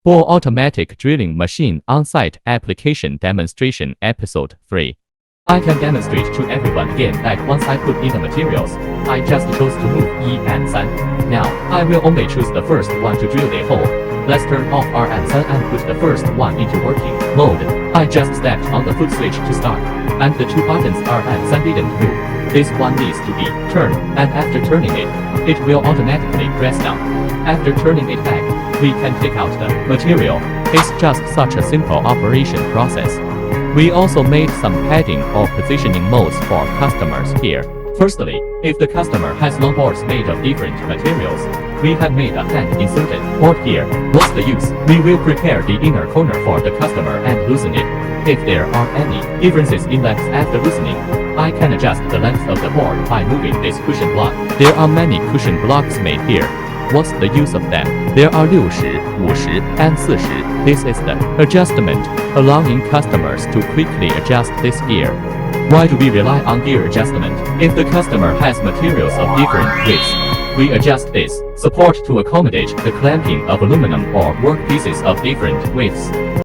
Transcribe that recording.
For automatic drilling machine on-site application demonstration episode 3. I can demonstrate to everyone again that once I put in the materials, I just chose to move E and 3. Now, I will only choose the first one to drill the hole. Let's turn off R and 3 and put the first one into working mode. I just stepped on the foot switch to start, and the two buttons R and 3 didn't move. This one needs to be turned, and after turning it, it will automatically press down. After turning it back, we can take out the material. It's just such a simple operation process. We also made some padding or positioning modes for customers here. Firstly, if the customer has long boards made of different materials, we have made a hand inserted board here. What's the use? We will prepare the inner corner for the customer and loosen it. If there are any differences in length after loosening, I can adjust the length of the board by moving this cushion block. There are many cushion blocks made here. What's the use of them? There are 60, 50, and 40. This is the adjustment, allowing customers to quickly adjust this gear. Why do we rely on gear adjustment? If the customer has materials of different widths, we adjust this support to accommodate the clamping of aluminum or work pieces of different widths.